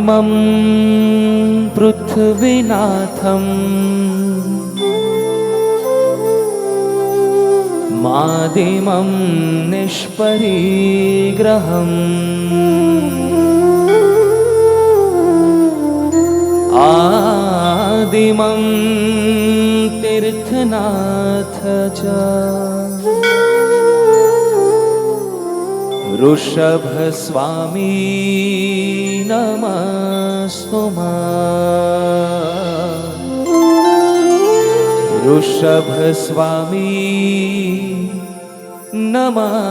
समं पृथ्वीनाथं मादिमं निष्परिग्रहम् आदिमं तीर्थनाथ च ऋषभस्वामी नमस्तुते ऋषभस्वामी नमस्तुते।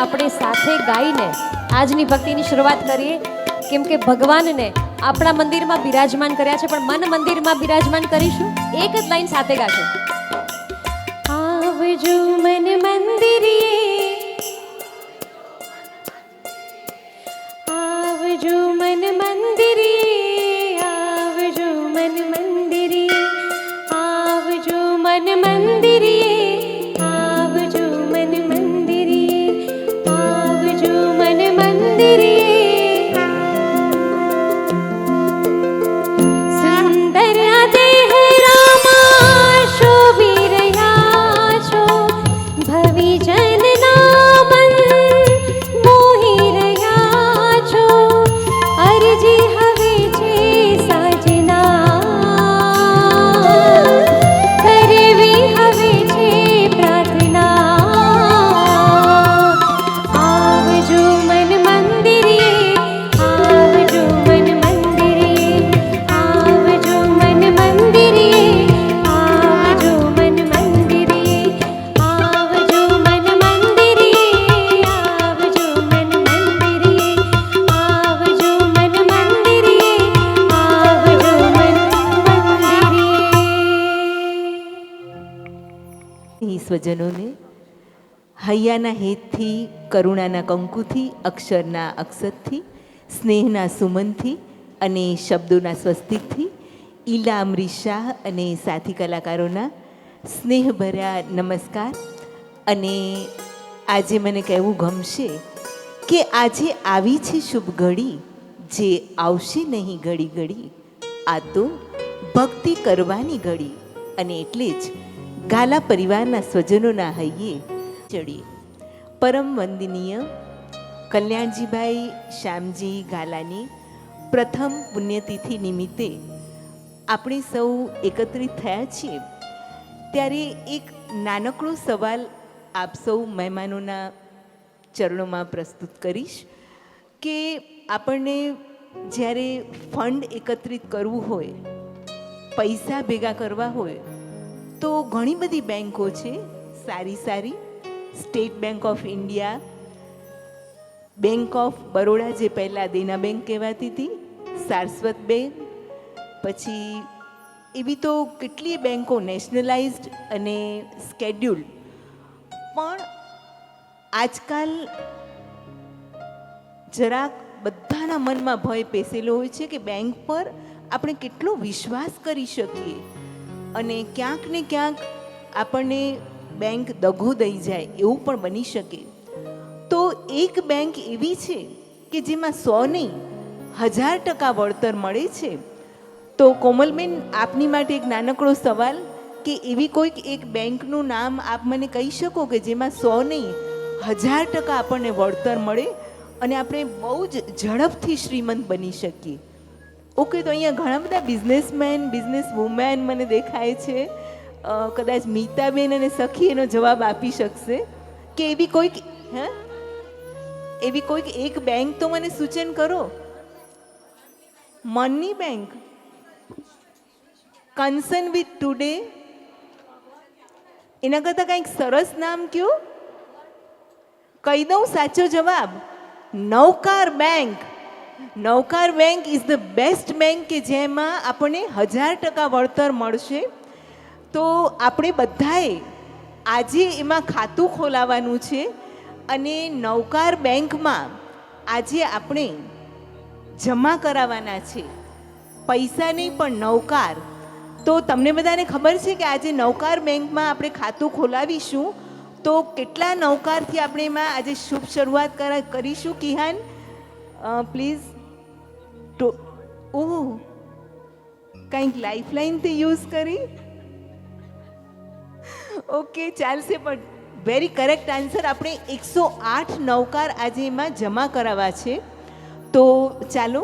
આપણે સાથે ગાઈને આજની ભક્તિની શરૂઆત કરીએ, કેમ કે ભગવાનને આપણા મંદિરમાં બિરાજમાન કર્યા છે, પણ મન મંદિરમાં બિરાજમાન કરીશું. એક જ લાઈન સાથે ગાશું. આવજો મન મંદિરીએ, આવજો મન મંદિરીએ, આવજો મન મંદિરીએ, આવજો મન મંદિરીએ, આવજો મન મંદિરીએ, આવજો મન મંદિરીએ. સુંદર સ્નેહી સ્વજનોને હૈયાના હેતથી, કરુણાના કંકુથી, અક્ષરના અક્ષતથી, સ્નેહના સુમનથી અને શબ્દોના સ્વસ્તિકથી ઈલા અમરીશ શાહ અને સાથી કલાકારોના સ્નેહભર્યા નમસ્કાર. અને આજે મને કહેવું ગમશે કે આજે આવી છે શુભ ઘડી, જે આવશે નહીં ઘડી ઘડી, આ તો ભક્તિ કરવાની ઘડી. અને એટલે જ ગાલા પરિવારના સ્વજનોના હૈયે ચડીએ. પરમ વંદનીય કલ્યાણજીભાઈ શ્યામજી ગાલાની પ્રથમ પુણ્યતિથિ નિમિત્તે આપણે સૌ એકત્રિત થયા છીએ. ત્યારે એક નાનકડો સવાલ આપ સૌ મહેમાનોના ચરણોમાં પ્રસ્તુત કરીશ કે આપણને જ્યારે ફંડ એકત્રિત કરવું હોય, પૈસા ભેગા કરવા હોય, તો ઘણી બધી બેન્કો છે સારી સારી. State bank of India, bank of Baroda જે પહેલાં દેના બેંક કહેવાતી હતી, સારસ્વત બેંક, પછી એવી તો કેટલીય બેન્કો નેશનલાઇઝ્ડ અને સ્કેડ્યુલ્ડ. પણ આજકાલ જરાક બધાના મનમાં ભય પેસેલો હોય છે કે બેંક પર આપણે કેટલો વિશ્વાસ કરી શકીએ અને ક્યાંક ને ક્યાંક આપણને બેંક દગો દઈ જાય એવું પણ બની શકે. તો એક બેંક એવી છે કે જેમાં 100 નહીં 1000% વળતર મળે છે. તો કોમલબેન, આપની માટે એક નાનકડો સવાલ કે એવી કોઈક એક બેંકનું નામ આપ મને કહી શકો કે જેમાં 100 નહીં 1000% આપણને વળતર મળે અને આપણે બહુ જ ઝડપથી શ્રીમંત બની શકીએ? ઓકે, તો અહીંયા ઘણા બધા બિઝનેસમેન, બિઝનેસ વુમેન મને દેખાય છે. કદાચ મીતાબેન અને સખી એનો જવાબ આપી શકશે કે એવી કોઈક એક બેંક તો મને સૂચન કરો. Money bank, concern with today, એના કરતાં કંઈક સરસ નામ કયો. કહી દઉં સાચો જવાબ, Navkar bank. Navkar bank is the best bank કે જેમાં આપણને 1000% વળતર મળશે. તો આપણે બધાએ આજે એમાં ખાતું ખોલાવવાનું છે અને નવકાર બેંકમાં આજે આપણે જમા કરાવવાના છે. પૈસા નહીં પણ નવકાર. તો તમને બધાને ખબર છે કે આજે નવકાર બેંકમાં આપણે ખાતું ખોલાવીશું તો કેટલા નવકારથી આપણે એમાં આજે શુભ શરૂઆત કરીશું? કિહાન પ્લીઝ. તો કંઈક લાઈફલાઈનથી યુઝ કરી. ઓકે, ચાલશે. પણ વેરી કરેક્ટ આન્સર. આપણે 108 નવકાર આજે એમાં જમા કરાવવા છે. તો ચાલો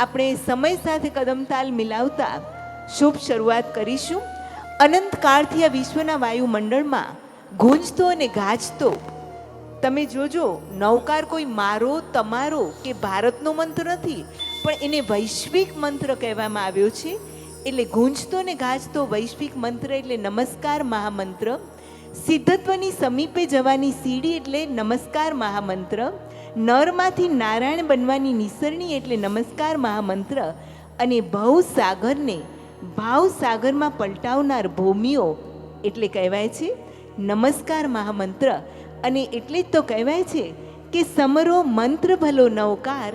આપણે સમય સાથે કદમતાલ મિલાવતા શુભ શરૂઆત કરીશું. અનંતકાળથી આ વિશ્વના વાયુમંડળમાં ગુંજતો અને ગાજતો તમે જોજો, નવકાર કોઈ મારો, તમારો કે ભારતનો મંત્ર નથી, પણ એને વૈશ્વિક મંત્ર કહેવામાં આવ્યો છે. એટલે ગુંજતો ને ગાજતો વૈશ્વિક મંત્ર એટલે નમસ્કાર મહામંત્ર. સિદ્ધત્વની સમીપે જવાની સીડી એટલે નમસ્કાર મહામંત્ર. નરમાંથી નારાયણ બનવાની નિસરણી એટલે નમસ્કાર મહામંત્ર. અને ભવસાગરને ભાવસાગરમાં પલટાવનાર ભૂમિઓ એટલે કહેવાય છે નમસ્કાર મહામંત્ર. અને એટલે જ તો કહેવાય છે કે સમરો મંત્ર ભલો નવકાર,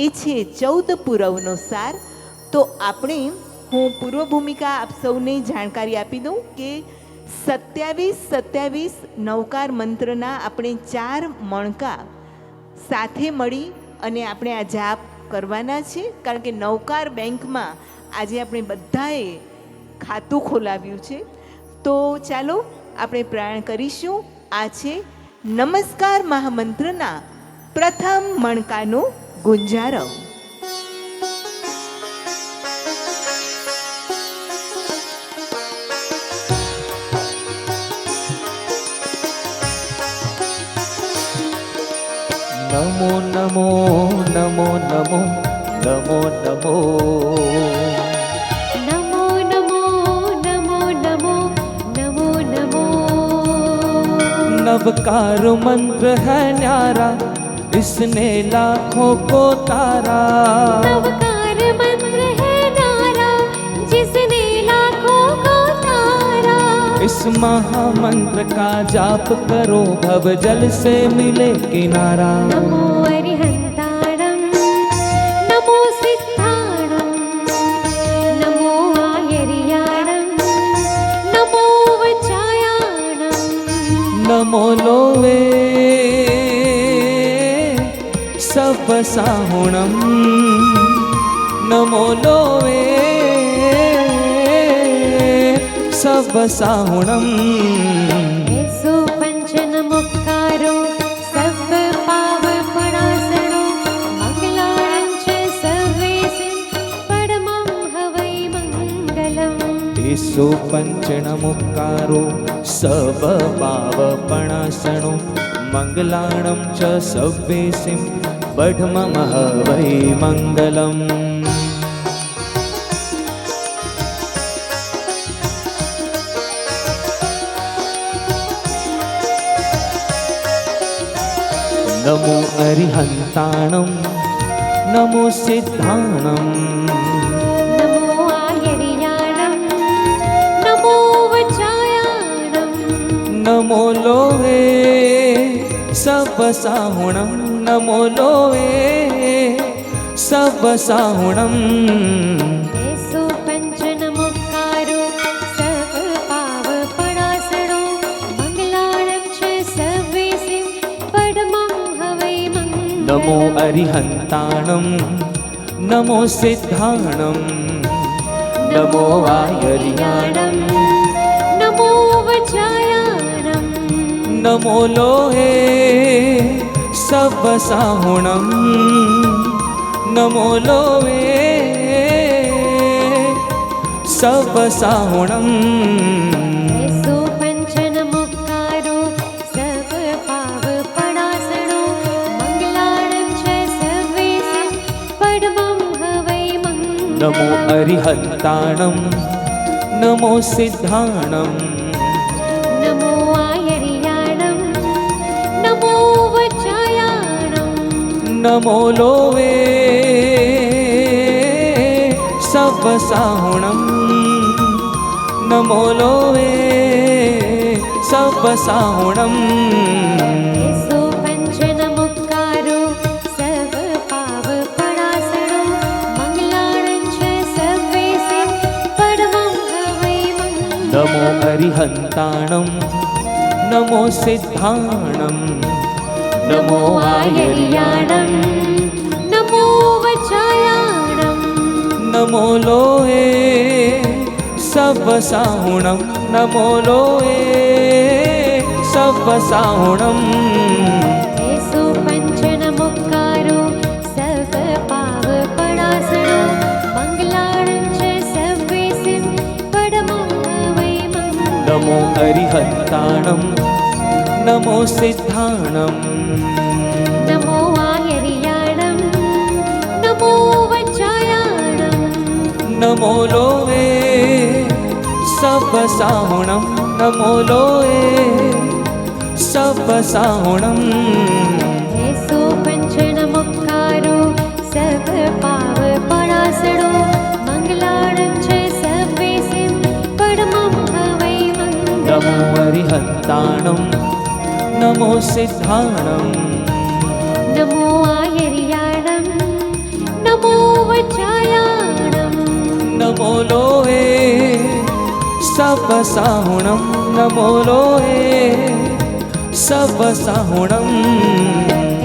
એ છે 14 પુરવનો સાર. તો આપણે, હું પૂર્વ ભૂમિકા આપ સૌને જાણકારી આપી દઉં કે 27 નવકાર મંત્રના આપણે 4 મણકા સાથે મળી અને આપણે આ જાપ કરવાના છે. કારણ કે નવકાર બેંકમાં આજે આપણે બધાએ ખાતું ખોલાવ્યું છે. તો ચાલો આપણે પ્રાણ કરીશું. આ છે નમસ્કાર મહામંત્રના પ્રથમ મણકાનો ગુંજારવ. નમો નમો નમો નમો નમો નમો નમો નમો નમો નમો નમો નમો. नवकार मंत्र है न्यारा, इसने लाखों को तारा. नवकार मंत्र है नारा, जिसने लाखों को तारा. इस महामंत्र का जाप करो, भव जल से मिले किनारा। नमो अरिहन्ताणं नमो सिद्धाणं नमो आयर्याणं नमो वचायाणं नमो लोवे सवसाहुणं नमो लोवे सवसाहुणं येषु पञ्चनमुक्कारो सर्वपावपणासनो मङ्गलां च सर्वेसिं परमं हवै मङ्गलम्। ईसो पंचणमुक्कारो सवपावपणासनो मङ्गलाणं च सव्वेसिं पठममः वै मङ्गलम्। नमो अरिहन्ताणं नमो सिद्धाणं नमो आयर्याणं नमो वचायाणं नमो लोवे सवसाहुणं नमो लोवे सवसाहुणं येषु पञ्चनमुक्कारो सर्वपावपणासनो मङ्गलां च सर्वेसिं परमं हवै मङ्गलम्। नमो अरिहन्ताणं नमो सिद्धाणं नमो आयर्याणं नमो वचायाणं नमो लोहे सवसाहुणं नमो लोहे सवसाहुणं येषु पञ्चनमुक्कारो सर्वपावपणासनो मङ्गलां च सर्वेसिं परमं हवै मङ्गलम्। नमो अरिहन्ताणं नमो सिद्धाणं नमो आयर्याणं नमो वचायाणं नमो लोवे सवसाहुणं नमो लोवे सवसाहुणं येषु पञ्चनमुक्कारो सर्वपावपणासनो मङ्गलां च सर्वेसिं परमं हवै मङ्गलम्। नमो अरिहन्ताणं नमो सिद्धाणं नमो आयर्याणं नमो वचायाणं नमो लोहे सवसाहुणं नमो लोहे सवसाहुणं येषु पञ्चनमुक्कारो सर्वपावपणासनो मङ्गलां च सर्वेसिं परमं हवै मङ्गलम्। नमो अरिहन्ताणं नमो सिद्धाणं नमो आयर्याणं नमो वचायाणं नमो लोहे सवसाहुणं नमो लोहे सवसाहुणं येषु पञ्चनमुक्कारो सर्वपावपणासनो मङ्गलां च सर्वेसिं परमं हवै मङ्गलम्। नमो अरिहन्ताणं नमो सिद्धाणं नमो आयर्याणं नमो वचायाणं नमो लोहे सवसाहुणं नमो लोहे सवसाहुणं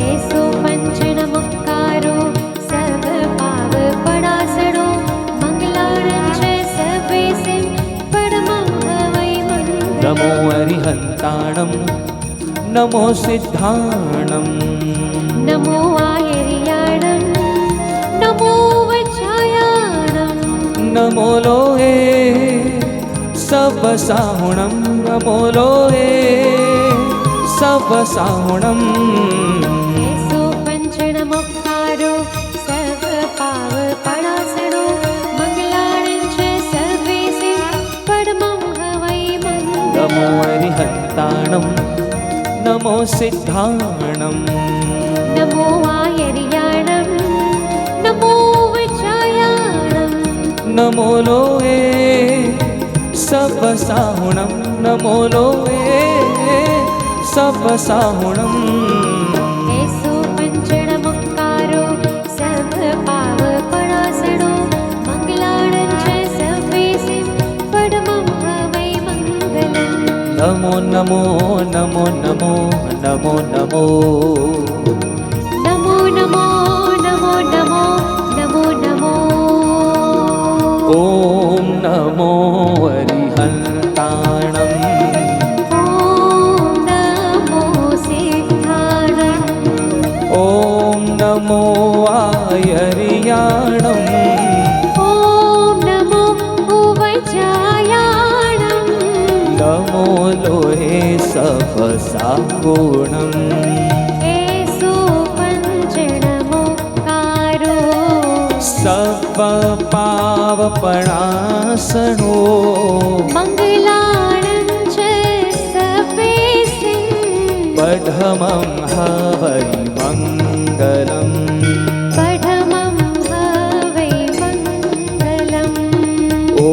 येषु पञ्चनमुक्कारो सर्वपावपणासनो मङ्गलां च सर्वेसिं परमं हवै मङ्गलम्। नमो अरिहन्ताणं नमो सिद्धाणं नमो आयर्याणं नमो वचायाणं नमो लोहे सवसाहुणं नमो लोहे सवसाहुणं येषु पञ्चनमुक्कारो सर्वपावपणासनो मङ्गलां च सर्वेसिं परमं हवै मङ्गलम्। नमो अरिहन्ताणं नमो सिद्धाणं नमो आयर्याणं नमो वचायाणं नमो लोहे सपसाहुणं नमो लोहे सपसाहुणं ऐसो पंचणमुक्कारो सब पाव पणासणो मंगलाणं च सवेसिं पडमं हवै मंगलम् नमो नमो नमो नमो नमो नमो नमो नमो नमो नमो नमो नमो ॐ नमो अरिहन्ताणम् ॐ नमो सिद्धाणम् ॐ नमो आयर्याणम् ॐ नमो उवचायाणम् नमो लोहे सपसाहुणम् ऐसो पंचणमुक्कारो सपपावपणासनो मंगलाणं च सवेसिं पढमं हवै मङ्गलम् पठमं हवै मङ्गलम् ॐ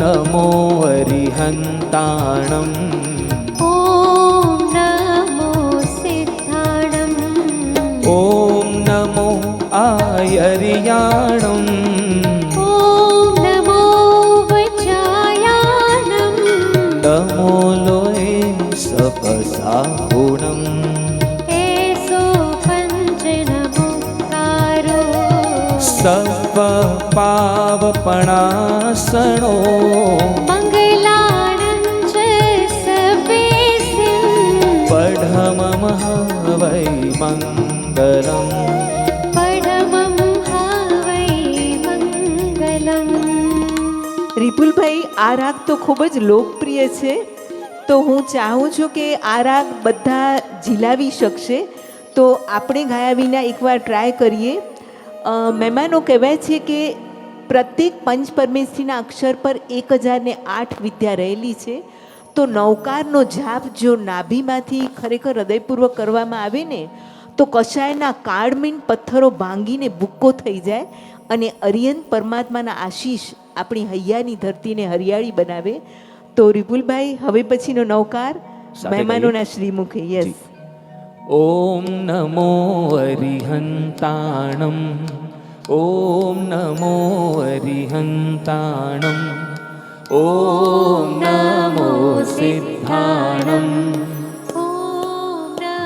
नमो अरिहन्ताणम् ॐ नमो सिद्धाणम् ॐ नमो आयर्याणम् ॐ नमो वचायाणम् नमो लोहे सपसाहुणम् ऐसो पंचणमुक्कारो सपपावपणासनो मंगलाणं च सवेसिं पढमं हवै मङ्गलम् पडमं हवै मंगलम् રિપુલભાઈ આ રાગ તો ખૂબ જ લોકપ્રિય છે, તો હું ચાહું છું કે આ રાગ બધા ઝીલાવી શકશે, તો આપણે ગાયા વિના એકવાર ટ્રાય કરીએ. મહેમાનો કહેવાય છે કે પ્રત્યેક પંચ પરમેશ્વરીના અક્ષર પર 1008 વિદ્યા રહેલી છે, તો નવકારનો જાપ જો નાભીમાંથી ખરેખર હૃદયપૂર્વક કરવામાં આવે ને તો કશાયના કાળમીન પથ્થરો ભાંગીને ભૂક્કો થઈ જાય અને અરિયંત પરમાત્માના આશીષ આપણી હૈયાની ધરતીને હરિયાળી બનાવે. તો રિપુલભાઈ હવે પછીનો નવકાર સાથે મહેમાનોના શ્રીમુખે. યસ. ॐ नमो अरिहन्ताणम् ॐ नमो अरिहन्ताणम् ॐ नमो सिद्धाणम्.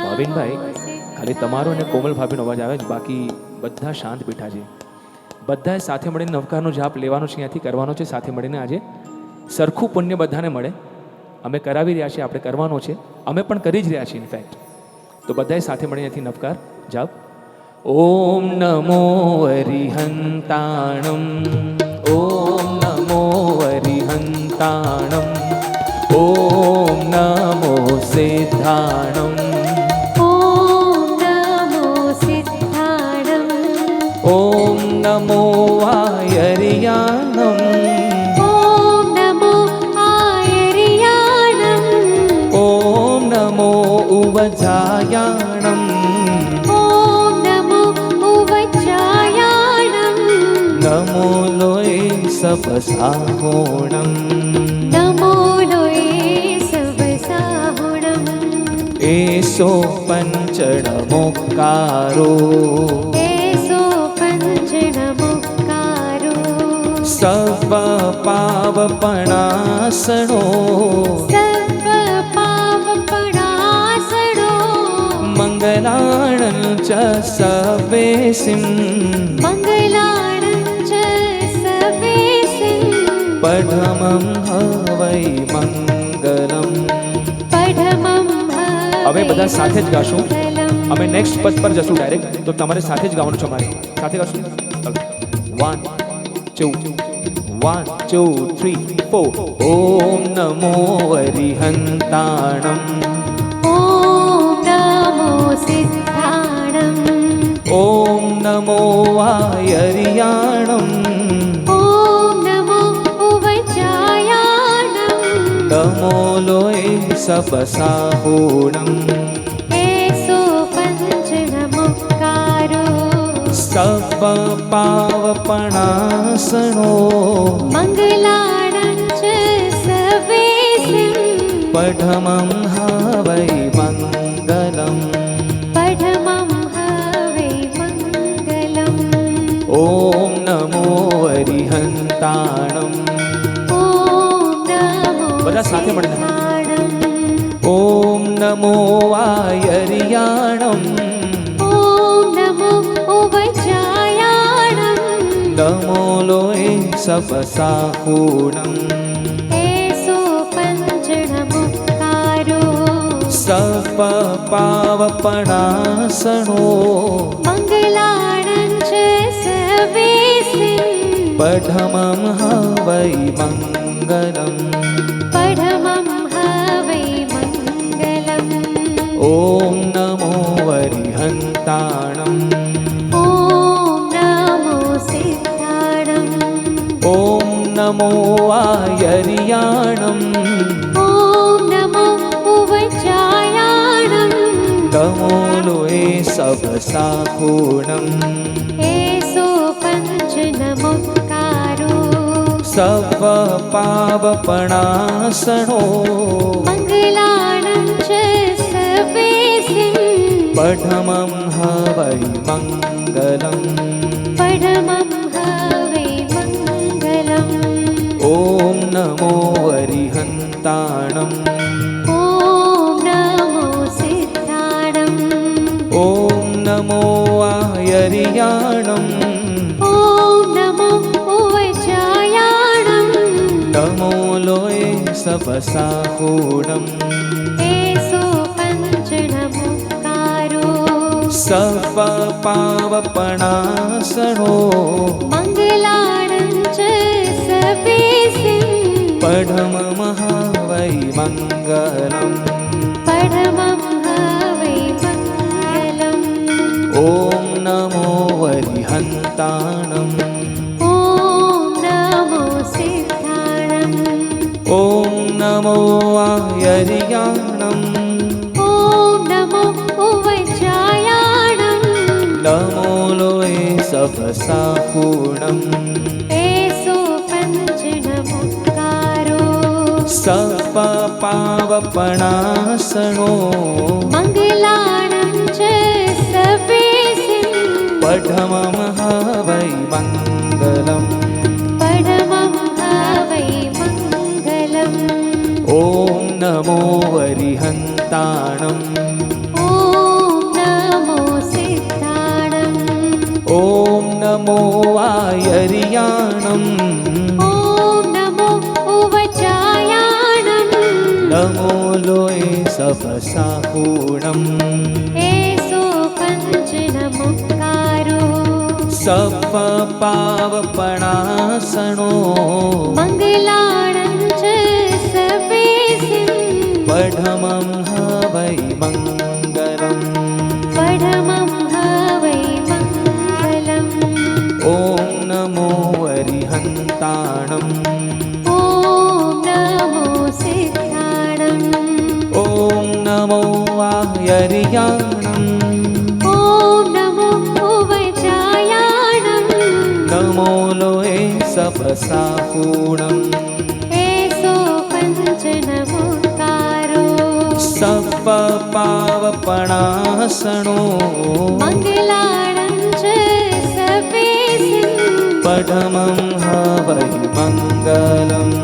ભાવિનભાઈ, ખાલી તમારો અને કોમલ ભાભીનો અવાજ આવે છે, બાકી બધા શાંત બેઠા છે. બધાએ સાથે મળીને નવકારનો જાપ લેવાનો છે, અહીંયાથી કરવાનો છે સાથે મળીને. આજે સરખું પુણ્ય બધાને મળે. અમે કરાવી રહ્યા છીએ, આપણે કરવાનો છે, અમે પણ કરી જ રહ્યા છીએ ઇનફેક્ટ. તો બધાએ સાથે મળીને અહીંયાથી નવકાર જાપ. ઓમ નમો અરિહંતાણમ ઓમ નમો અરિહંતાણમ ઓમ નમો સિદ્ધાણમ ॐ नमो सिद्धाणम् ઓમ નમો આયર્યાણમ ॐ नमो आयर्याणम् ઓમ નમો ઉવજાયાણમ ॐ नमो उवचायाणम् નમો લોય સપસાહોણમ नमो लोये सवसाहुणम् એસો પંચણમોકારો ऐसो पंचणमुक्कारो સવ પાવપણાસણો सर्वपावपणासनो મંગલાણં ચ સવેસિં मङ्गलाणं च सवेसिं પઢમં હવૈ મંગલમ. पठमं હવે બધા સાથે જ ગાશું. मंगलम् અમે નેક્સ્ટ પદ પર જશું ડાયરેક્ટ, તો તમારે સાથે જ ગાવાનું છે. અમારે સાથે ગાશું. 1 2 1 2 3 4. ઓમ નમો અરિહંતાણમ ॐ नमो सिद्धाणम् ઓમ નમો આયર્યાણમ ॐ नमो उवचायाणम् નમો લોય સપસાહોણમ ऐसो पंचणमुक्कारो સવ પાવપણાસણો मङ्गलाणं च पठमं ह वै मङ्गलम् पठमं ह वै मङ्गलम् ॐ नमो वरिहन्ताणम् ॐ नमो બધા સાથે મળીને. સિદ્ધાણम् ॐ नमो वायर्याणम् ॐ नमो उवचायाणम् नमो लोये सपसाहूणम् एषो पञ्चनमुक्तारो सपपावपणासनो मङ्गलाणं च सवेसिं पठमं ह वै मङ्गलम् पठमं ह वै मङ्गलम् ॐ नमो वरिहन्ताणम् ॐ नमो सिद्धाणम् ॐ नमो वायर्याणम् ॐ नमो उवचायाणम् नमो लोये सपसाहूणम् एषो पञ्चनमुक्तारो सपपावपणासनो मङ्गलाणं च सवेसिं पठमं ह वै मङ्गलम् पठमं ह वै मङ्गलम् ॐ नमो वरिहन्ताणम् ॐ नमो सिद्धाणम् ॐ नमो वायर्याणम् ॐ नमो उवचायाणम् नमो लोये सपसाहूणम् एषो पञ्चनमुक्तारो सपपावपणासनो मङ्गलाणं च सवेसिं पठमं ह वै मङ्गलम् पठमं ह वै मङ्गलम् ॐ नमो वरिहन्ताणम् ॐ नमो सिद्धाणम् ॐ नमो वायर्याणम् ॐ नमो उवचायाणम् नमो लोये सपसाहूणम् एषो पञ्चनमुक्तारो सपपावपणासनो मङ्गलाणं च सवेसिं पठमं ह वै मङ्गलम् पठमं ह वै मङ्गलम् ॐ नमो वरिहन्ताणम् ॐ नमो सिद्धाणम् ॐ नमो वायर्याणम् ॐ नमो उवचायाणम् नमो लोये सपसाहूणम् एषो पञ्चनमुक्तारो सपपावपणासनो मङ्गलाणं च सवेसिं पठमं ह वै मङ्गलम् पठमं ह वै मङ्गलम् ॐ नमो वरिहन्ताणम् ॐ नमो सिद्धाणम् ॐ नमो वायर्याणम् ॐ नमो उवचायाणम् नमो लोये सपसाहूणम् एषो पञ्चनमुक्तारो सपपावपणासनो मङ्गलाणं च सवेसिं पठमं ह वै मङ्गलम्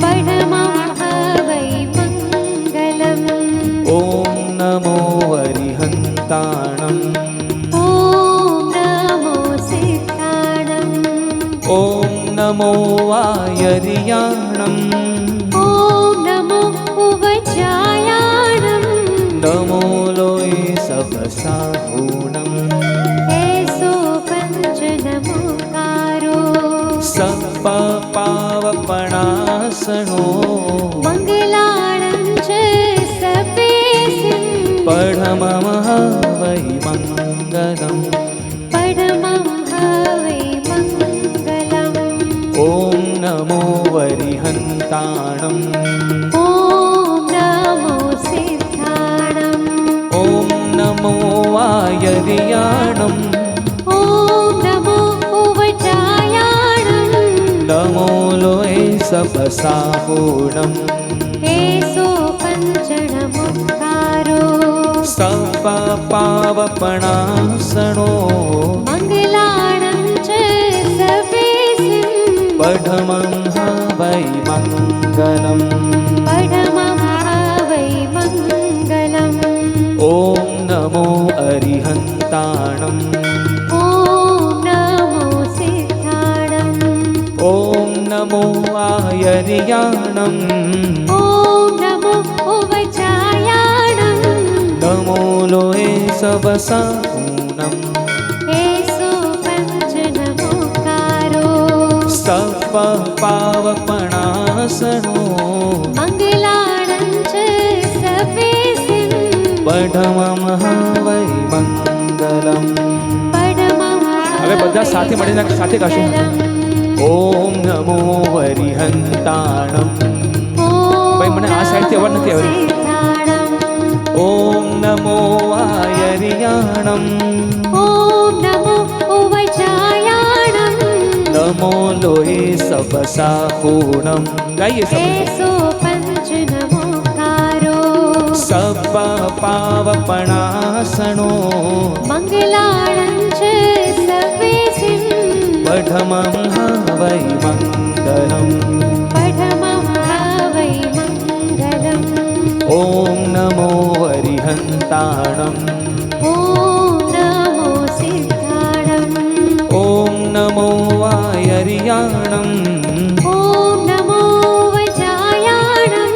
पठमं ह वै मङ्गलम् ॐ नमो वरिहन्ताणम् ॐ नमो सिद्धाणम् ॐ नमो वायर्याणम् ॐ नमो उवचायाणम् नमो लोये सपसाहूणम् एषो पञ्चनमुक्तारो सपपावपणासनो मङ्गलाणं च सवेसिं पठमं ह वै मङ्गलम् पठमं ह वै मङ्गलम् ॐ नमो वरिहन्ताणम् ॐ नमो सिद्धाणम् ॐ नमो वायर्याणम् ॐ नमो उवचायाणम् नमो लोये सपसाहूणम् एषो સપપાવપણાસણો મંગલાણં ચ સર્વેસિં પઢમં વૈ મંગલમ. પડમં વૈ મંગલમ. ઓમ નમો અરિહંતાણમ. ઓમ નમો સિદ્ધાણં. ઓમ નમો આયર્યાણમ. ઓમ નમો ઉવચાયાણં. નમો લોએ સવસાહૂનમ. એસો પંચ નમોકારો. સપપાવપણાસણો મંગલાણં ચ સર્વેસિં પઢમં વૈ મંગલમ. પડમં હવે બધા સાથે મળીને સાથે ગાશું. ઓમ નમો અરિહંતાણમ. ભાઈ, મને આ સાઈડથી અવાજ નથી આવી. ઓમ નમો આયર્યાણમ. ઓમ નમો ઉવચાયાણં. નમો લોહે સબસાહૂણમ. ગાઈએ સબ. એસો પંચ નમોકારો. સપપાવપણાસણો મંગલાણં ચ સર્વેસિં પઢમં વૈ મંગલમ. પડમં વૈ મંગલમ. ઓમ નમો અરિહંતાણમ. ઓમ નમો સિદ્ધાણં. ઓમ નમો આયર્યાણમ. ઓમ નમો વચાયાણં.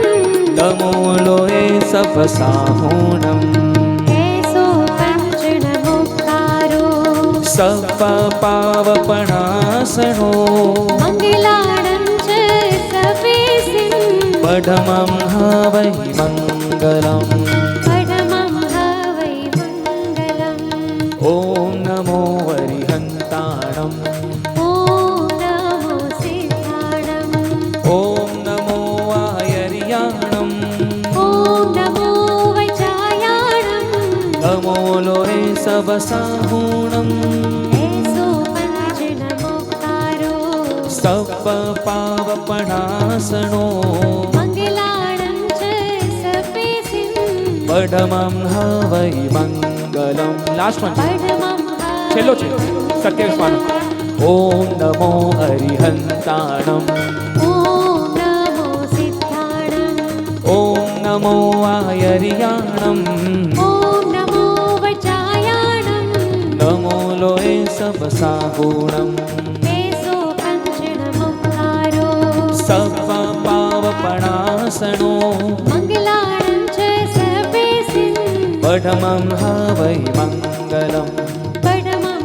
નમો લોહે સબસાહૂણમ. એસો પંચ નમોકારો. સપપાવપણાસણો મંગલાણં ચ સર્વેસિં પઢમં વૈ મંગલમ. પડમં વૈ મંગલમ. ઓમ નમો અરિહંતાણમ. ઓમ નમો સિદ્ધાણં. ઓમ નમો આયર્યાણમ. ઓમ નમો વચાયાણં. નમો લોહે સબસાહૂણમ. એસો પંચ નમોકારો. સપપાવપણાસણો મંગલાણં ચ સર્વેસિં પઢમં વૈ મંગલમ. લાસ્ટ વન, પડમં છેલ્લો છે 27 પાનો. ઓમ નમો અરિહંતાણમ. ઓમ નમો સિદ્ધાણં. ઓમ નમો આયર્યાણમ. ઓમ નમો વચાયાણં. નમો લોહે સબસાહૂણમ. એસો પંચ નમોકારો. સપપાવપણાસણો મંગલાણં ચ સર્વેસિં પઢમં વૈ મંગલમ. પડમં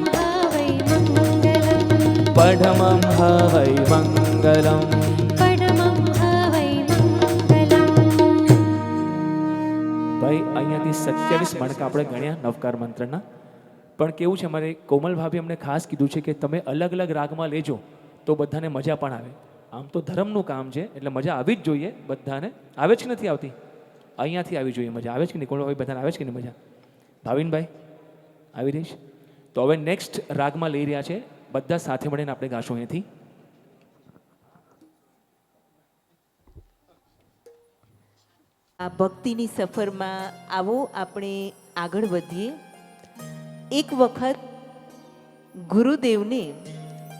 વૈ મંગલમ. પઢમં વૈ મંગલમ. પડમં વૈ મંગલમ. ભાઈ, અહીંયાથી 27 મણકા આપણે ગણ્યા નવકાર મંત્રના. પણ કેવું છે, અમારે કોમલ ભાભી અમને ખાસ કીધું છે કે તમે અલગ અલગ રાગમાં લેજો તો બધાને મજા પણ આવે. આમ તો ધર્મનું કામ છે એટલે મજા આવી જ જોઈએ બધાને. આવે જ કે નથી આવતી? અહીંયાથી આવી જોઈએ મજા. આવે છે કે નહીં? કોમલ ભાઈ, બધાને આવે છે કે નહીં મજા? ભાવિનભાઈ આવી રહી છે? તો હવે નેક્સ્ટ રાગમાં લઈ રહ્યા છે, બધા સાથે મળીને આપણે ગાશું અહીંયાથી. આ ભક્તિની સફરમાં આવો આપણે આગળ વધીએ. એક વખત ગુરુદેવને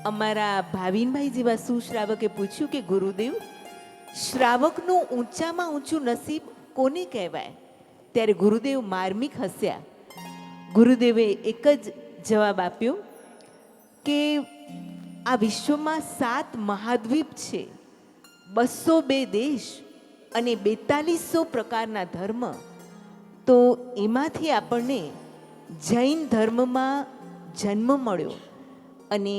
અમારા ભાવિનભાઈ જેવા સુશ્રાવકે પૂછ્યું કે ગુરુદેવ, શ્રાવકનું ઊંચામાં ઊંચું નસીબ કોને કહેવાય? ત્યારે ગુરુદેવ માર્મિક હસ્યા. ગુરુદેવે એક જ જવાબ આપ્યો કે આ વિશ્વમાં 7 મહાદ્વીપ છે, 202 દેશ અને 4200 પ્રકારના ધર્મ. તો એમાંથી આપણને જૈન ધર્મમાં જન્મ મળ્યો. અને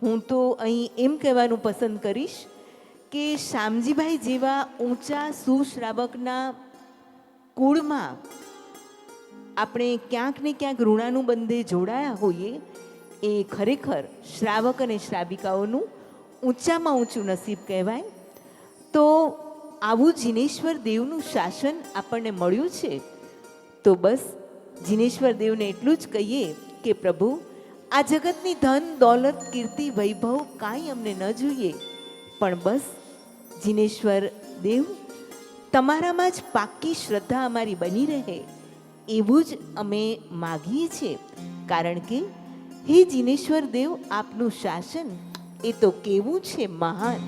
હું તો અહીં એમ કહેવાનું પસંદ કરીશ કે શ્યામજીભાઈ જેવા ઊંચા સુશ્રાવકના કુળમાં આપણે ક્યાંક ને ક્યાંક ઋણાનુબંધે જોડાયા હોઈએ એ ખરેખર શ્રાવક અને શ્રાવિકાઓનું ઊંચામાં ઊંચું નસીબ કહેવાય. તો આવું જિનેશ્વર દેવનું શાસન આપણને મળ્યું છે. તો બસ જિનેશ્વર દેવને એટલું જ કહીએ કે પ્રભુ, આ જગતની ધન દોલત કીર્તિ વૈભવ કાંઈ અમને ન જોઈએ, પણ બસ જિનેશ્વર દેવ તમારામાં જ પાક્કી શ્રદ્ધા અમારી બની રહે એવું જ અમે માગીએ છીએ, કારણ કે હે જીનેશ્વર દેવ, આપનું શાસન એ તો કેવું છે મહાન.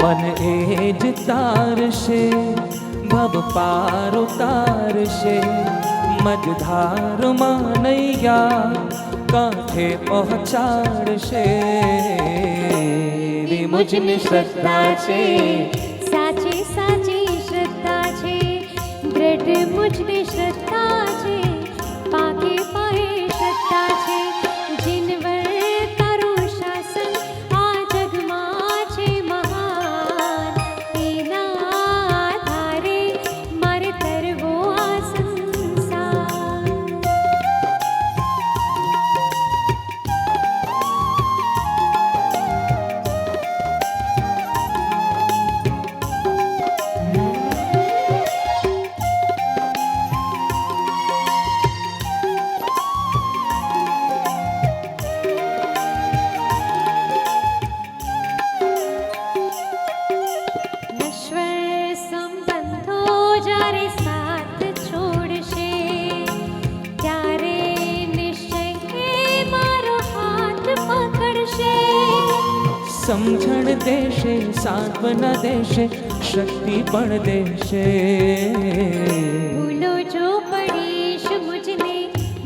મન એ જ તારશે, ભવ પાર ઉતારશે, મજધારમાં નૈયા કાંઠે પહોંચાડશે. એવી મુજની શ્રદ્ધા છે, સાચી સાચી શ્રદ્ધા છે, દ્રઢ મુજની શ્રદ્ધા છે, પાકે પાએ શ્રદ્ધા છે. જીનવર તારું શાસન આ જગમાં છે મહાન, એના આધારે મારે તરવો આ સંસાર. નશ્વર સંબંધો જ્યારે સાથ છોડશે, ત્યારે નિશ્ચય એ મારો હાથ પકડશે. સમજણ દેશે, સાંત્વના દેશે, શક્તિ પણ દેશે. ભૂલો જો પડીશ મુજને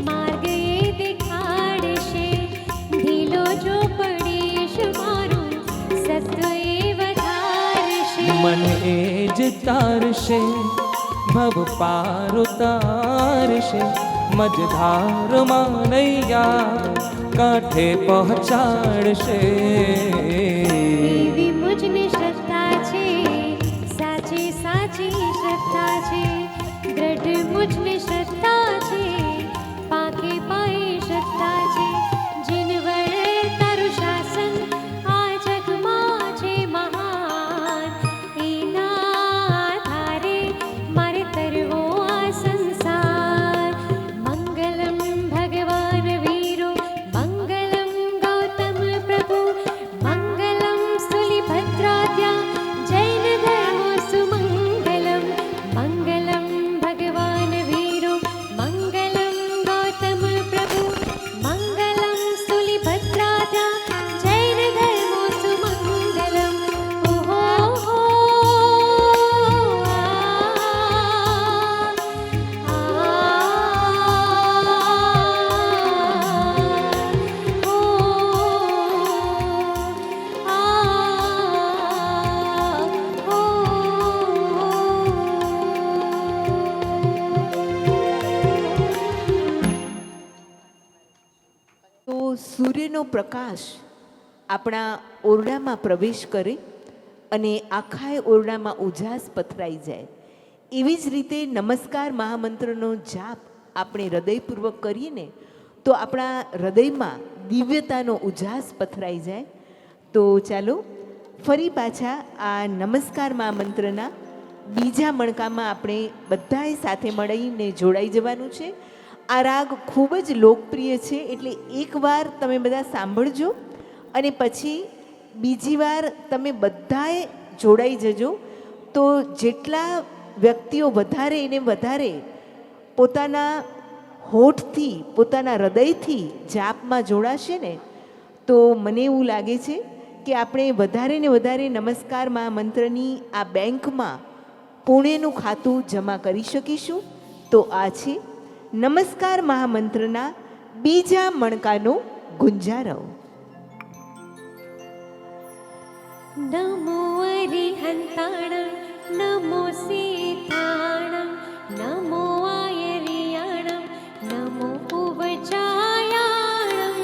માર્ગ એ દેખાડશે, ઢીલો જો પડીશ મારું સત્વ એ વધારશે. મન એ જ તારશે, ભવ પાર ઉતારશે, મજધારમાં નૈયા કાંઠે પહોંચાડશે. એવી મુજને શ્રદ્ધા છે, સાચી સાચી શ્રદ્ધા છે, દ્રઢ મુજને શ્રદ્ધા છે, પાકે પાએ શ્રદ્ધા છે. જીનવર તારું શાસન આ જગમાં છે મહાન, એના આધારે મારે તરવો આ સંસાર. મંગલમ ભગવાન વીરો, મંગલમ ગૌતમ પ્રભુ, મંગલમ સુલિભદ્રાદ્યા, જૈન ધર્મો સુમંગલમ. મંગલમ ભગવાન વીરો, મંગલમ ગૌતમ પ્રભુ, મંગલમ સુલિભદ્રાદ્યા, જૈન ધર્મો સુમંગલમ. ઓહો હો તો સૂર્યનો પ્રકાશ આપણા ઓરડામાં પ્રવેશ કરે અને આખા ઓરડામાં ઉજાસ પથરાઈ જાય, એવી જ રીતે નમસ્કાર મહામંત્રનો જાપ આપણે હૃદયપૂર્વક કરીએ ને તો આપણા હૃદયમાં દિવ્યતાનો ઉજાસ પથરાઈ જાય. તો ચાલો ફરી પાછા આ નમસ્કાર મહામંત્રના બીજા મણકામાં આપણે બધાએ સાથે મળીને જોડાઈ જવાનું છે. આ રાગ ખૂબ જ લોકપ્રિય છે, એટલે એકવાર તમે બધા સાંભળજો અને પછી બીજી વાર તમે બધાએ જોડાઈ જજો. તો જેટલા વ્યક્તિઓ વધારે ને વધારે પોતાના હોઠથી પોતાના હૃદયથી જાપમાં જોડાશે ને તો મને એવું લાગે છે કે આપણે વધારે ને વધારે નમસ્કાર મહામંત્રની આ બેંકમાં પુણ્યનું ખાતું જમા કરી શકીશું. તો આ છે નમસ્કાર મહામંત્રના બીજા મણકાનો ગુંજારવ. નમો અરિહંતાણં નમો સીતાણં નમો આયરિયાણં નમો ઉવચાયાણં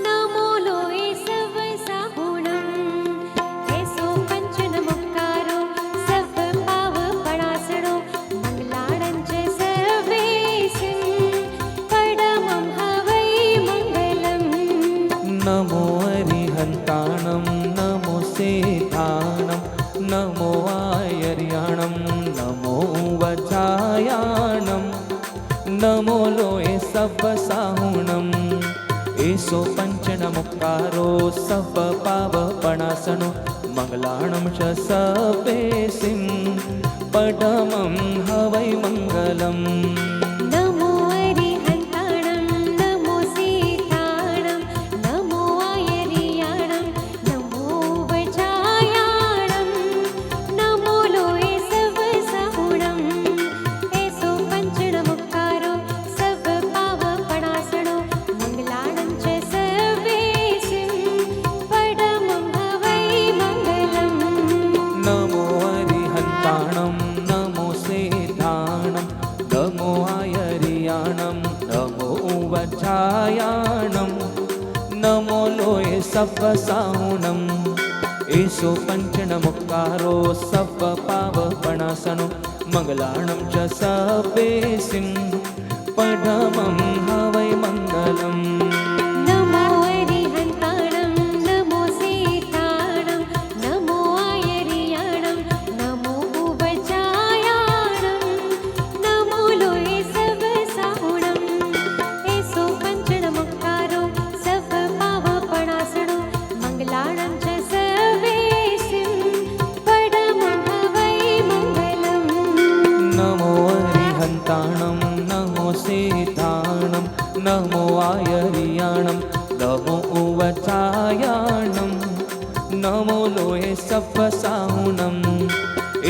નમો લોય સવ સાહુણં એસો પંચનમુક્કારો સવ પાવ પણાસણો મંગલાણં ચ સર્વેસિં પડમં હવૈ મંગલમ. નમો અરિહંતાણં નમો સેતાણં નમો આયર્યાણં નમો વચાયાણં નમો લોય સવ સાહુણં એસો પંચનમુક્કારો સવ પાવ પણાસણો મંગલાણં ચ સર્વેસિં પડમં હવૈ મંગલમ. નમો અરિહંતાણં નમો સીતાણં નમો આયરિયાણં નમો વચાયાણં નમો લોય સવ સાહુણં એસો પંચનમુક્કારો સવ પાવ પણાસણો મંગલાણં ચ સર્વેસિં પડમં હવૈ મંગલમ. નમો અરિહંતાણં નમો સેતાણં નમો આયર્યાણં નમો વચાયાણં નમો લોય સવ સાહુણં એસો પંચનમુક્કારો સવ પાવ પણાસણો મંગલાણં ચ સર્વેસિં પડમં હવૈ મંગલમ. નમો અરિહંતાણં નમો સીતાણં નમો આયરિયાણં નમો ઉવચાયાણં નમો લોય સવ સાહુણં એસો પંચનમુક્કારો સવ પાવ પણાસણો મંગલાણં ચ સર્વેસિં પડમં હવૈ મંગલમ. નમો અરિહંતાણં નમો સેતાણં નમો આયર્યાણં નમો ઉવચાયાણં નમો લોય સવ સાહુણં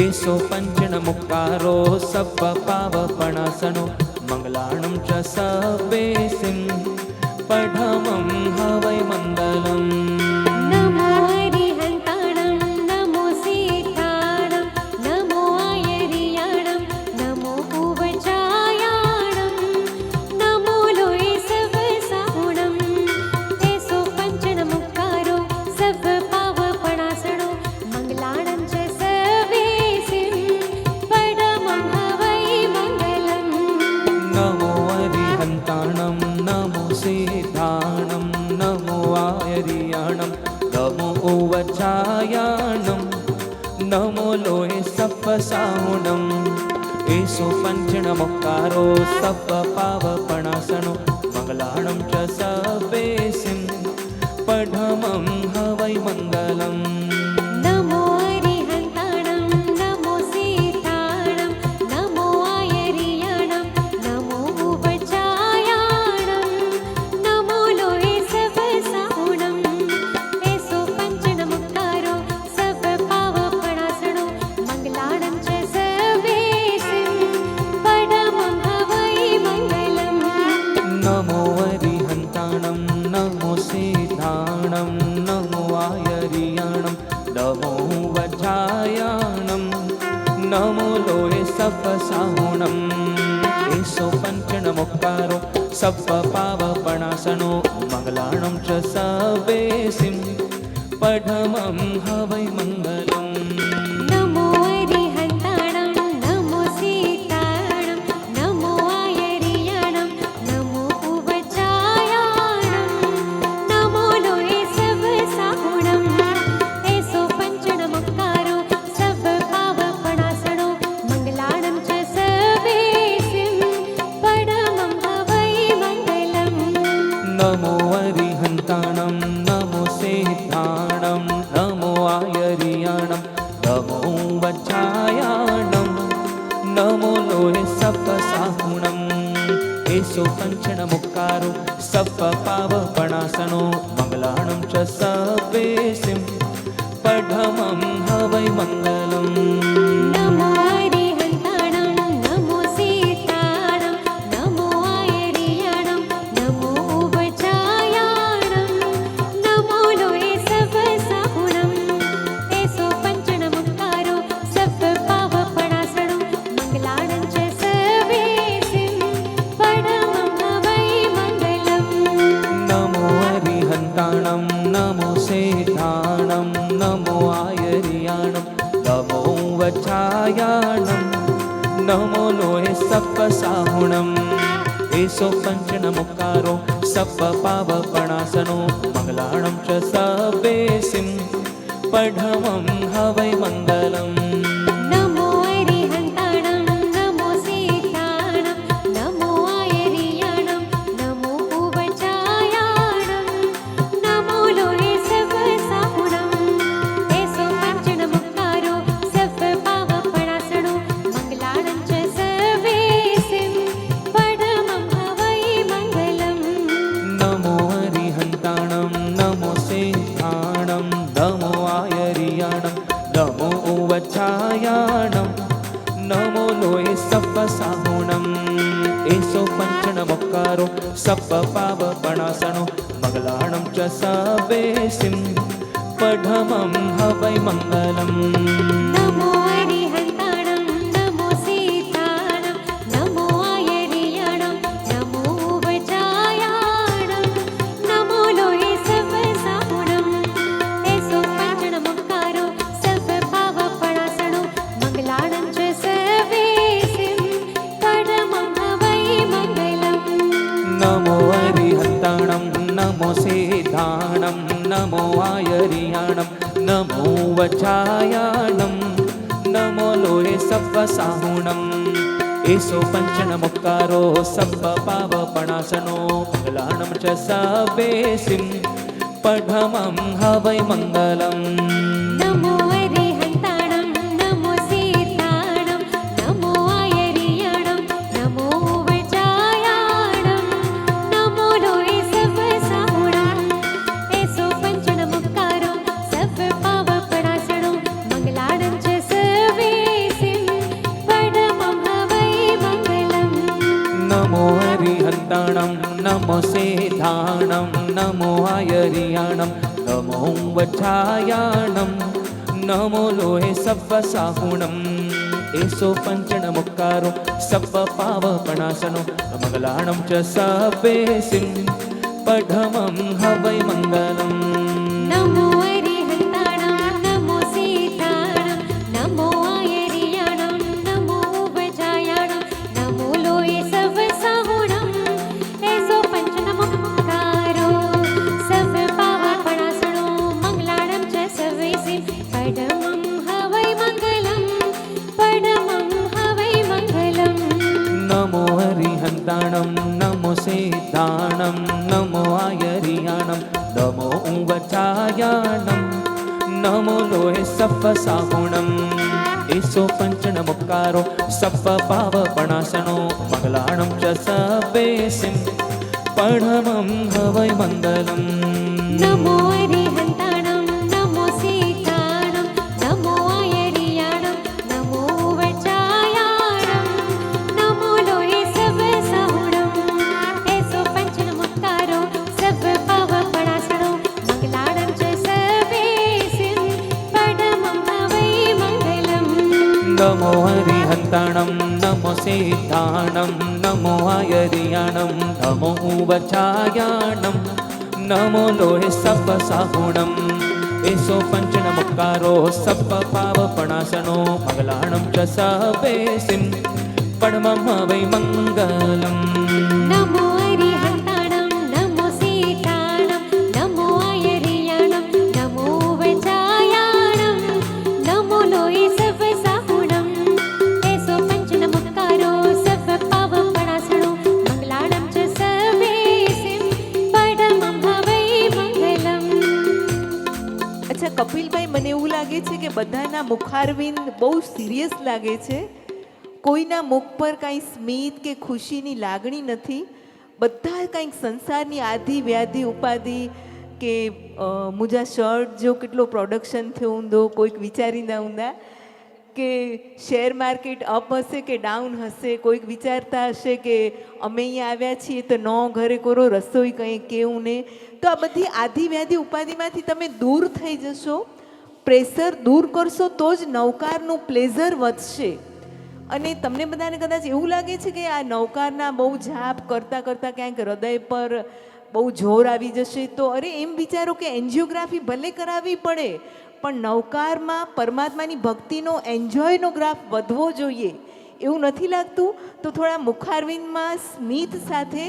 એસો પંચનમુક્કારો સવ પાવ પણાસણો મંગલાણં ચ સર્વેસિં પડમં હવૈ મંગલમ. નમો અરિહંતાણં નમો સીતાણં નમો આયરિયાણં નમો ઉવચાયાણં નમો લોય સવ સાહુણં એસો પંચનમુક્કારો સવ પાવ પણાસણો મંગલાણં ચ સર્વેસિં પડમં હવૈ મંગલમ. નમો અરિહંતાણં નમો સેતાણં નમો આયર્યાણં નમો ઉવચાયાણં નમો લોય સવ સાહુણં એસો પંચનમુક્કારો સવ પાવ પણાસણો મંગલાણં ચ સર્વેસિં પડમં હવૈ મંગલમ. નમો અરિહંતાણં નમો સીતાણં નમો આયરિયાણં નમો ઉવચાયાણં નમો લોય સવ સાહુણં એસો પંચનમુક્કારો સવ પાવ પણાસણો મંગલાણં ચ સર્વેસિં પડમં હવૈ મંગલમ. નમો અરિહંતાણં નમો સેતાણં નમો આયર્યાણં નમો વચાયાણં નમો લોય સવ સાહુણં એસો પંચનમુક્કારો સવ પાવ પણાસણો મંગલાણં ચ સર્વેસિં પડમં હવૈ મંગલમ. નમો અરિહંતાણં નમો સીતાણં નમો આયરિયાણં નમો ઉવચાયાણં નમો લોય સવ સાહુણં એસો પંચનમુક્કારો સવ પાવ પણાસણો મંગલાણં ચ સર્વેસિં પડમં હવૈ મંગલમ. નમો અરિહંતાણં નમો સેતાણં નમો આયર્યાણં पञ्चणमुक्कारो सप्पपावपणासनो मङ्गलाणं च सवेसिं पढमं हवै मङ्गलम् नमो हरिहन्ताणं नमो सीताणं नमो आयर्याणं नमो उवचायाणं नमो लोये सवसाहुणं एसो पञ्चणमुक्कारो सप्पपावपणासणो मङ्गलाणं च सवेसिं पढमं हवै मङ्गलम् नमो हरिहन्ताणं नमो सेताणं नमो आयर्याणं नमो वचायाणं नमो लोहे सप्पसाहुणम् एसो पञ्चणमुक्कारो सप्पपावपणासनो मङ्गलाणं च सवेसिं पढमं हवै मङ्गलम् नमो हरिहन्ताणं नमो सीताणं नमो आयर्याणं नमो उवचायाणं नमो लोये सवसाहुणं एसो पञ्चणमुक्कारो सप्पपावपणासणो मङ्गलाणं च सवेसिं पढमं हवै मङ्गलम् नमो हरिहन्ताणं नमो सेताणं नमो आयर्याणं नमो उवचायाणं नमो लोये सप्पसाहुणम् एसो पञ्चणमुक्कारो सप्पपावपणासनो मङ्गलाणं च सवेसिं पढमं हवै मङ्गलम् नमो हरिहन्ताणं नमो सीताणं नमो आयर्याणं नमो उवचायाणं नमो लोये सवसाहुणं एसो पञ्चणमुक्कारो सप्पपावपणासणो मङ्गलाणं च सवेसिं पढमं हवै मङ्गलम् नमो हरिहन्ताणं नमो सेताणं नमो आयर्याणं नमो वचायाणं नमो लोहे सप्पसाहुणम् एसो पञ्चणमुक्कारो सप्पपावपणासनो मङ्गलाणं च सवेसिं पढमं हवै मङ्गलम् नमो हरिहन्ताणं नमो सीताणं नमो आयर्याणं नमो उवचायाणं नमो लोये सवसाहुणं एसो पञ्चणमुक्कारो सप्पपावपणासणो मङ्गलाणं च सवेसिं पढमं हवै मङ्गलम् नमो हरिहन्ताणं नमो सेताणं नमो आयर्याणं नमो वचायाणं नमो लोहे सप्पसाहुणम् एसो पञ्चणमुक्कारो सप्पपावपणासनो मङ्गलाणं च सवेसिं पढमं हवै मङ्गलम् नमो हरिहन्ताणं नमो सीताणं नमो आयर्याणं नमो उवचायाणं नमो लोये सवसाहुणं एसो पञ्चणमुक्कारो सप्पपावपणासणो मङ्गलाणं च सवेसिं पढमं हवै मङ्गलम् पढमं हवै मङ्गलम् नमो हरिहन्ताणं नमो सेताणं नमो आयर्याणं नमो वचायाणं नमो लोहे सप्पसाहुणम् एसो पञ्चणमुक्कारो सप्पपावपणासनो मङ्गलाणं च सवेसिं पढमं हवै मङ्गलम् नमो हरिहन्ताणं नमो सीताणं नमो आयर्याणं नमो वचायाणं नमो लोये सवसाहुणं एसो पञ्चणमुक्कारो सप्पपावपणासणो मङ्गलाणं च सवेसिं पढमं हवै मङ्गलम् नमो हरिहन्ताणं नमो सेताणं नमो आयर्याणं नमो वचायाणं नमो लोहे सप्पसाहुणम् एसो पञ्चणमुक्कारो सप्पपावपणासनो मङ्गलाणं च सवेसिं पढमं हवै मङ्गलम् नमो हरिहन्ताणं नमो सीताणं नमो आयर्याणं नमो वचायाणं नमो लोये सवसाहुणं एसो पञ्चणमुक्कारो सप्पपावपणासणो मङ्गलाणं च सवेसिं पढमं हवै मङ्गलम् અચ્છા કપિલભાઈ, મને એવું લાગે છે કે બધાના મુખારવિંદ બહુ સિરિયસ લાગે છે. કોઈના મુખ પર કાંઈ સ્મિત કે ખુશીની લાગણી નથી. બધા કંઈક સંસારની આધિ વ્યાધિ ઉપાધિ કે મુજા શર્ટ જો કેટલો પ્રોડક્શન થયો ઊંધો કોઈક વિચારી ના ઊંધા કે શેર માર્કેટ અપ હશે કે ડાઉન હશે, કોઈક વિચારતા હશે કે અમે અહીંયા આવ્યા છીએ તો નો ઘરે કોરો રસોઈ કંઈ કેવું ને. તો આ બધી આધિ વ્યાધિ ઉપાધિમાંથી તમે દૂર થઈ જશો, પ્રેશર દૂર કરશો તો જ નવકારનું પ્લેઝર વધશે. અને તમને બધાને કદાચ એવું લાગે છે કે આ નવકારના બહુ જાપ કરતાં કરતાં ક્યાંક હૃદય પર બહુ જોર આવી જશે, તો અરે એમ વિચારો કે એન્જિયોગ્રાફી ભલે કરાવવી પડે પણ નવકારમાં પરમાત્માની ભક્તિનો એન્જોયનો ગ્રાફ વધવો જોઈએ. એવું નથી લાગતું? તો થોડા મુખારવિંદમાં સ્મિત સાથે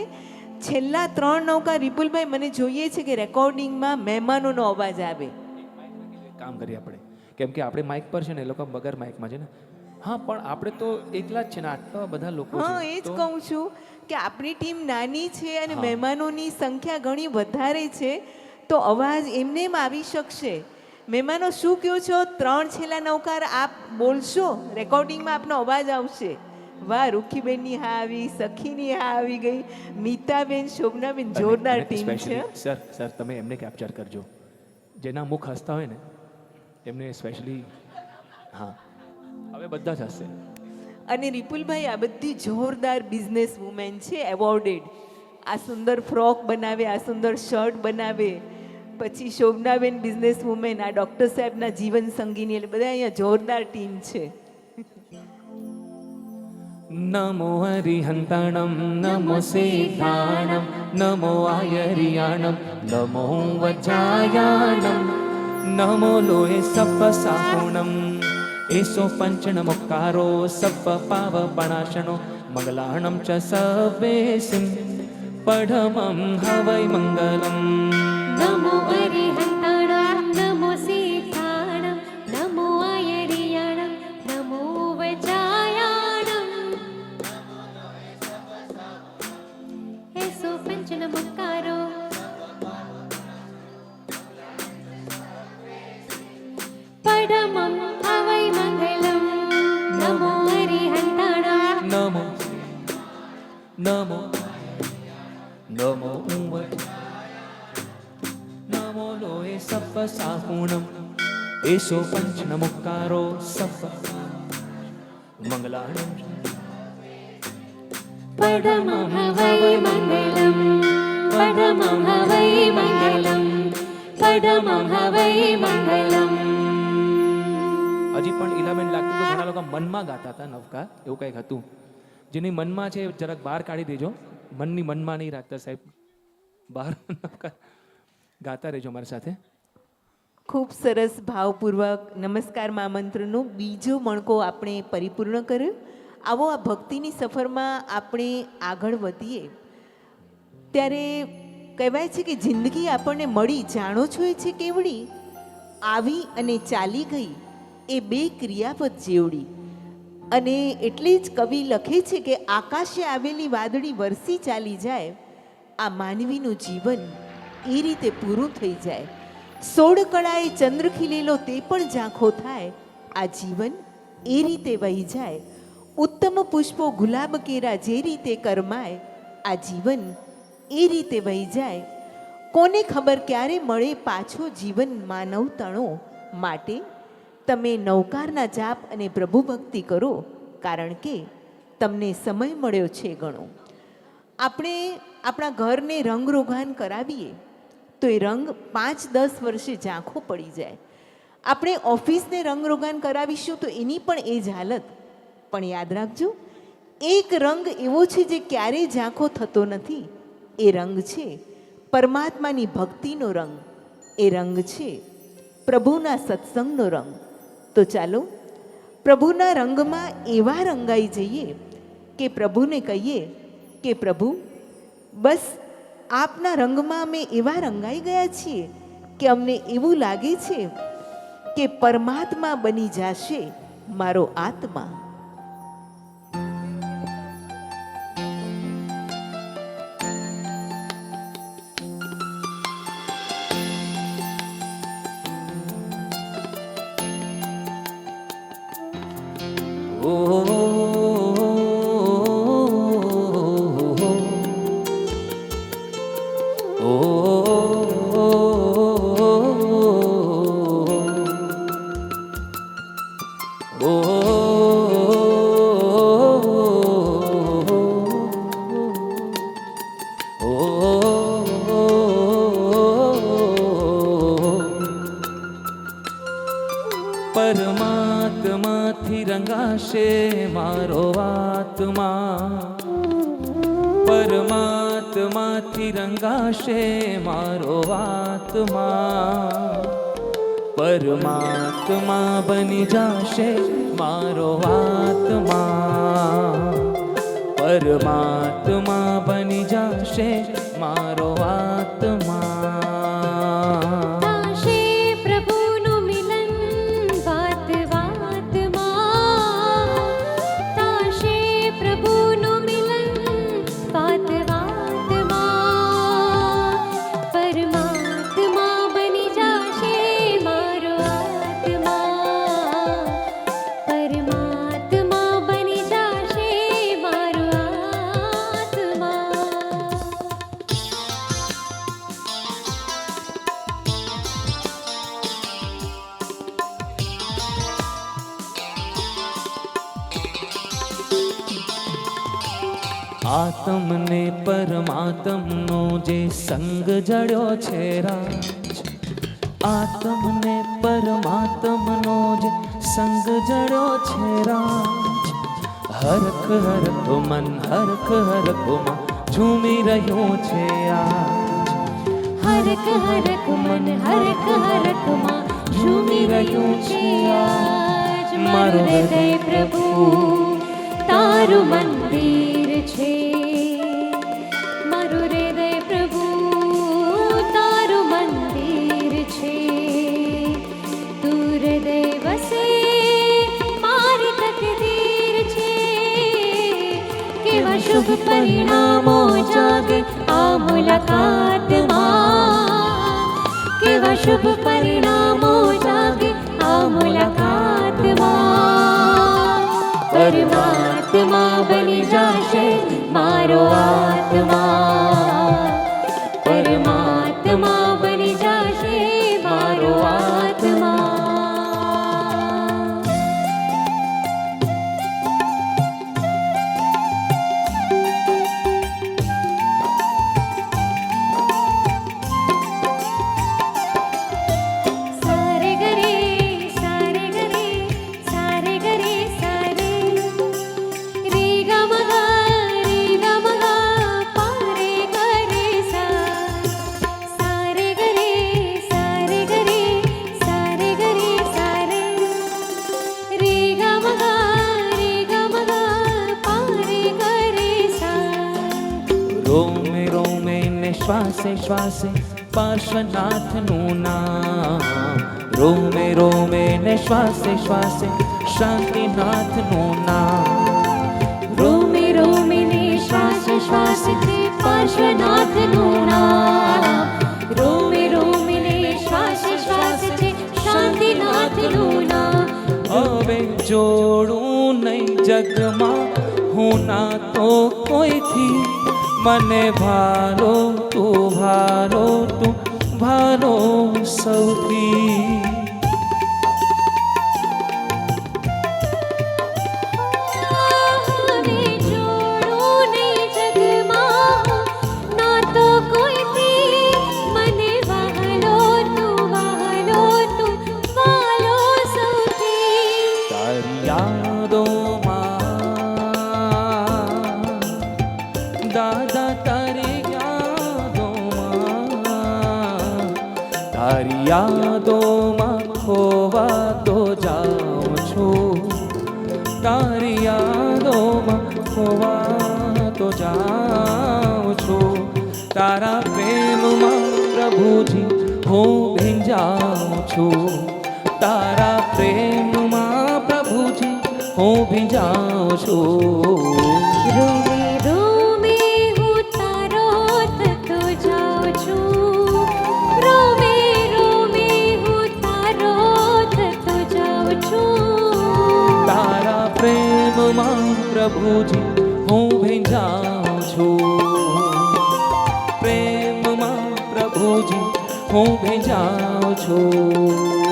છેલ્લા 3 નવકાર વિપુલભાઈ મને જોઈએ છે કે રેકોર્ડિંગમાં મહેમાનોનો અવાજ આવે. કામ કરીએ આપણે, કેમ કે આપણે માઇક પર છે ને, એ લોકો વગર માઇકમાં છે ને. હા, પણ આપણે તો એકલા જ છે ને, આટલા બધા લોકો છે. હા, એ જ કહું છું કે આપણી ટીમ નાની છે અને મહેમાનોની સંખ્યા ઘણી વધારે છે, તો અવાજ એમને એમ આવી શકશે. મહેમાનો શું કહો છો? 3 છેલ્લા નવકાર આપ બોલશો, રેકોર્ડિંગમાં આપનો અવાજ આવશે. વાહ, રૂખીબેનની હા આવી, સખીની હા આવી ગઈ, મીતાબેન, શોભનાબેન, જોરદાર ટીમ છે. સર તમે એમને કેપ્ચર કરજો, જેના મુખ હસતા હોય ને એમને સ્પેશિયલી. હા, હવે બધા જ હશે. અને રિપુલભાઈ આ બધી જોરદાર બિઝનેસ વુમેન છે, એવોર્ડેડ. આ સુંદર ફ્રોક બનાવે, આ સુંદર શર્ટ બનાવે, પછી શોભનાબેન બિઝનેસ વુમેન, આ ડૉક્ટર સાહેબના જીવન સંગીની, એટલે બધા અહીંયા જોરદાર ટીમ છે. નમો હરિહંતાણમ નમો સિદ્ધાણમ નમો આયરિયાણમ નમો વજ્રાયાણમ નમો લોહે સપ્પ સાહુણમ એસો પંચનમુક્કારો સપ્પ પાવપણાશનો મંગલાણમ ચ સવેસિમ પડમં હવૈ મંગલમ. નમો અરિહંતાણમ નમો સિદ્ધાણમ નમો આયરિયાણમ નમો વજ્રાયાણમ એસો પંચનમુક્કારો પડમં હવૈ મંગલમ. નમો અરિહંતાણમ નમો નમો નમો નમો લોહે સપ્પ સાહુણમ એસો પંચનમુક્કારો સપ્પ મંગલાણમ પડમં હવૈ મંગલમ પડમં હવૈ મંગલમ પડમં હવૈ મંગલમ. હજી પણ ઈલાબેન લાગતું તો ઘણા લોકો મનમાં ગાતા હતા નવકાર, એવું કંઈક હતું. જેની મનમાં છે જરાક બહાર કાઢી દેજો, મનની મનમાં નહીં રાખતા સાહેબ, બહાર નવકાર ગાતા રહેજો મારી સાથે. ખૂબ સરસ ભાવપૂર્વક નમસ્કારમાં આમંત્રણનો બીજો મણકો આપણે પરિપૂર્ણ કર્યો. આવો આ ભક્તિની સફરમાં આપણે આગળ વધીએ ત્યારે કહેવાય છે કે જિંદગી આપણને મળી, જાણો છો એ છે કેવડી, આવી અને ચાલી ગઈ એ 2 ક્રિયાપદ જેવડી. અને એટલે જ કવિ લખે છે કે આકાશે આવેલી વાદળી વરસી ચાલી જાય, આ માનવીનું જીવન એ રીતે પૂરું થઈ જાય. 16 કળાએ ચંદ્ર ખીલેલો તે પણ ઝાંખો થાય, આ જીવન એ રીતે વહી જાય. ઉત્તમ પુષ્પો ગુલાબ કેરા જે રીતે કરમાય, આ જીવન એ રીતે વહી જાય. કોને ખબર ક્યારે મળે પાછો જીવન માનવ તણો. માટે તમે નવકારના જાપ અને પ્રભુ ભક્તિ કરો, કારણ કે તમને સમય મળ્યો છે ઘણો. આપણે આપણા ઘરને રંગરોગાન કરાવીએ તો એ રંગ 5-10 વર્ષે ઝાંખો પડી જાય. આપણે ઓફિસને રંગરોગાન કરાવીશું તો એની પણ એ જ હાલત. પણ યાદ રાખજો, એક રંગ એવો છે જે ક્યારેય ઝાંખો થતો નથી. એ રંગ છે પરમાત્માની ભક્તિનો રંગ, એ રંગ છે પ્રભુના સત્સંગનો રંગ. તો ચાલો પ્રભુના રંગમાં એવા રંગાઈ જઈએ કે પ્રભુને કહીએ કે પ્રભુ, બસ આપના રંગમાં અમે એવા રંગાઈ ગયા છીએ કે અમને એવું લાગે છે કે પરમાત્મા બની જશે મારો આત્મા. ઓ પરમાત્માથી રંગાશે મારો આત્મા, પરમાત્માથી રંગાશે મારો આત્મા, પરમાત્મા બની જાશે મારો આત્મા, પરમાત્મા બની જાશે મારો આત્મા. તાશે પ્રભુનું મિલન વાત વાતમાં, તાશે પ્રભુનું મિલન વાત વાતમાં, પરમાત્મા બની જાશે મારો આત્મા, પરમાત્મા બની જાશે મારો આત્મા. આત્મને પરમાત્મનો જે સંગ જડ્યો છે રાજ, આત્મને પરમાત્મનો જે સંગ જડ્યો છે રાજ, હરખ હરખ મન હરખ હરખમાં ઝૂમી રહ્યું છે આજ, હરખ હરખ મન હરખ હરખમાં ઝૂમી રહ્યું છે આજ. મારું હૃદય પ્રભુ તારું મંદિર છે, મારું હૃદય પ્રભુ તારું મંદિર છે, તું હૃદય વસે મારી તકદીર છે. કેવા શુભ પરિણામો જાગે આ મુલાકાતમાં, કેવા શુભ પરિણામો જાગે આ મુલાકાતમાં, પરમાત્મા બની જાશે મારો આત્મા, પરમાત્મા બની જાશે મારો આત્મા. સારે ગરે સારે ગરે સારે ગરે સારે રે ગ મ ગ પારે ગરે સા. સારે ગરે સારે ગરે સારે ગરે સારે રે ગ મ ગ પારે ગરે સા. રોમે રોમે ને શ્વાસે શ્વાસે પાર્શ્વનાથનું નામ, રોમે રોમે ને શ્વાસે શ્વાસે શાંતિનાથનું નામ, રોમે રોમે ને શ્વાસે શ્વાસે પાર્શ્વનાથનું નામ, રોમે રોમે ને શ્વાસે શ્વાસે શાંતિનાથનું નામ. હવે જોડું નહીં જગમાં હું ના તો કોઈથી, મને ભારો તું ભારો તું ભારો સૌથી. હવે જોડું નહીં જગમાં ના તો કોઈથી, મને વહાલો તું વહાલો તું વહાલો સૌથી. તારી યાદોમાં દાદા તારી યાદોમાં, તારી યાદોમાં ખોવા તો જાઉં છું, તારી યાદોમાં ખોવા તો જાઉં છું, તારા પ્રેમમાં પ્રભુજી હું ભીંજાઉં છું, તારા પ્રેમમાં પ્રભુજી હું ભીંજાઉં છું. રોમે રોમે હું તારો થતો જાઉં છું, રોમે રોમે હું તારો થતો જાઉં છું, તારા પ્રેમમાં પ્રભુજી હું ભીંજાઉં છું, પ્રેમમાં પ્રભુજી હું ભીંજાઉં છું.